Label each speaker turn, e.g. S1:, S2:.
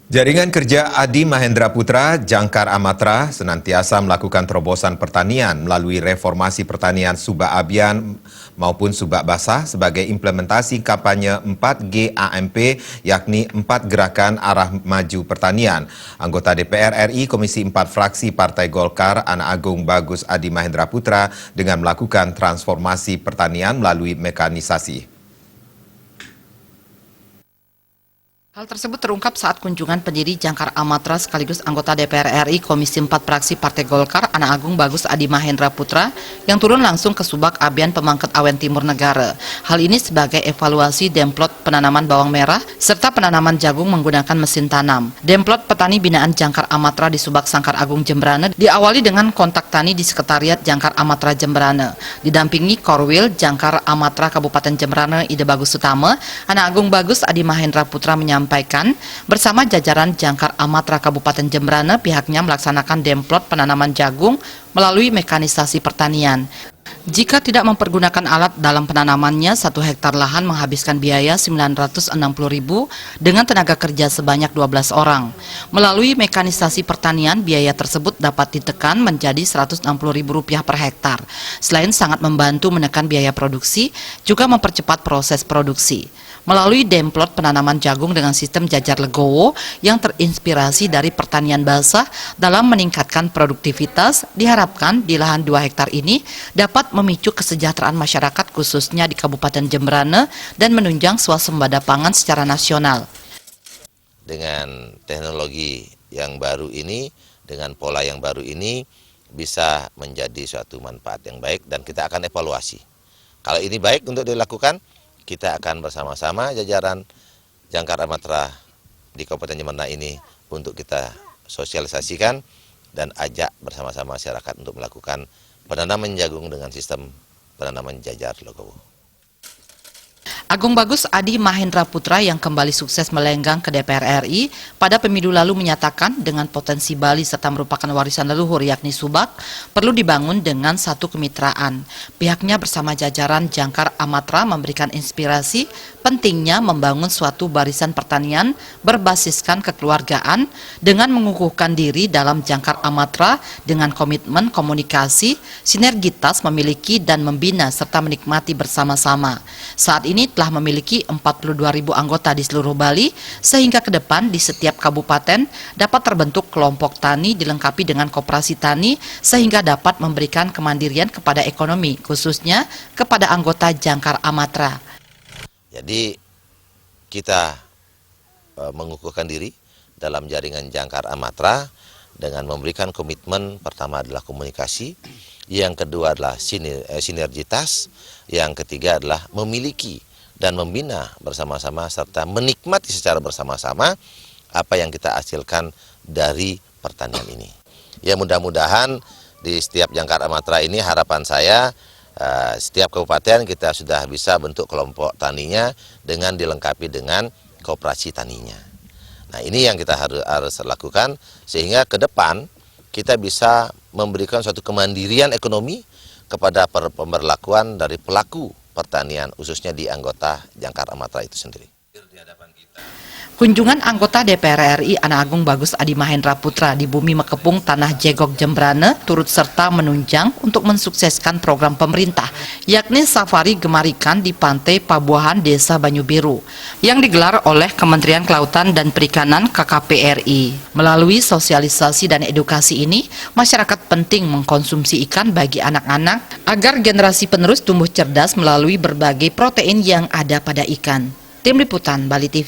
S1: Jaringan kerja Adi Mahendra Putra, Jangkar Amatra, senantiasa melakukan terobosan pertanian melalui reformasi pertanian subak abian maupun subak basah sebagai implementasi kampanye 4G AMP, yakni 4 gerakan arah maju pertanian. Anggota DPR RI Komisi 4 Fraksi Partai Golkar, Anak Agung Bagus Adi Mahendra Putra, dengan melakukan transformasi pertanian melalui mekanisasi.
S2: Hal tersebut terungkap saat kunjungan pendiri Jangkar Amatra sekaligus anggota DPR RI Komisi 4 Fraksi Partai Golkar, Anak Agung Bagus Adi Mahendra Putra, yang turun langsung ke Subak Abian Pemangket Awen Timur Negara. Hal ini sebagai evaluasi demplot penanaman bawang merah serta penanaman jagung menggunakan mesin tanam. Demplot petani binaan Jangkar Amatra di Subak Sangkar Agung Jembrane diawali dengan kontak tani di Sekretariat Jangkar Amatra Jembrane. Didampingi Korwil Jangkar Amatra Kabupaten Jembrane Ide Bagus Utama, Anak Agung Bagus Adi Mahendra Putra menyampaikan bersama jajaran Jangkar Amatra Kabupaten Jembrane pihaknya melaksanakan demplot penanaman jagung melalui mekanisasi pertanian. Jika tidak mempergunakan alat dalam penanamannya, 1 hektar lahan menghabiskan biaya Rp960.000 dengan tenaga kerja sebanyak 12 orang. Melalui mekanisasi pertanian, biaya tersebut dapat ditekan menjadi Rp160.000 per hektar. Selain sangat membantu menekan biaya produksi, juga mempercepat proses produksi. Melalui demplot penanaman jagung dengan sistem jajar legowo yang terinspirasi dari pertanian basah dalam meningkatkan produktivitas, diharapkan di lahan 2 hektar ini dapat memicu kesejahteraan masyarakat khususnya di Kabupaten Jembrane dan menunjang swasembada pangan secara nasional.
S3: Dengan teknologi yang baru ini, dengan pola yang baru ini bisa menjadi suatu manfaat yang baik dan kita akan evaluasi. Kalau ini baik untuk dilakukan, kita akan bersama-sama jajaran Jangkar Amatra di Kabupaten Jembrane ini untuk kita sosialisasikan dan ajak bersama-sama masyarakat untuk melakukan penanaman jagung dengan sistem penanaman jajar legowo.
S2: Agung Bagus Adi Mahendra Putra yang kembali sukses melenggang ke DPR RI pada pemilu lalu menyatakan dengan potensi Bali serta merupakan warisan leluhur yakni Subak perlu dibangun dengan satu kemitraan. Pihaknya bersama jajaran Jangkar Amatra memberikan inspirasi pentingnya membangun suatu barisan pertanian berbasiskan kekeluargaan dengan mengukuhkan diri dalam Jangkar Amatra dengan komitmen komunikasi, sinergitas memiliki dan membina serta menikmati bersama-sama. Saat ini telah memiliki 42.000 anggota di seluruh Bali, sehingga ke depan di setiap kabupaten dapat terbentuk kelompok tani dilengkapi dengan koperasi tani, sehingga dapat memberikan kemandirian kepada ekonomi, khususnya kepada anggota Jangkar Amatra.
S3: Jadi kita mengukuhkan diri dalam jaringan Jangkar Amatra dengan memberikan komitmen, pertama adalah komunikasi, yang kedua adalah sinergitas, yang ketiga adalah memiliki dan membina bersama-sama serta menikmati secara bersama-sama apa yang kita hasilkan dari pertanian ini. Ya, mudah-mudahan di setiap Jangkar Amatra ini harapan saya setiap kabupaten kita sudah bisa bentuk kelompok taninya dengan dilengkapi dengan koperasi taninya. Nah, ini yang kita harus lakukan sehingga ke depan kita bisa memberikan suatu kemandirian ekonomi kepada pemberlakuan dari pelaku pertanian, khususnya di anggota Jangkar Amatra itu sendiri.
S2: Kunjungan anggota DPR RI Anak Agung Bagus Adi Mahendra Putra di Bumi Mekepung Tanah Jegok Jembrane turut serta menunjang untuk mensukseskan program pemerintah, yakni Safari Gemarikan di Pantai Pabuahan Desa Banyu Biru, yang digelar oleh Kementerian Kelautan dan Perikanan KKP RI. Melalui sosialisasi dan edukasi ini, masyarakat penting mengkonsumsi ikan bagi anak-anak agar generasi penerus tumbuh cerdas melalui berbagai protein yang ada pada ikan. Tim Liputan Bali TV.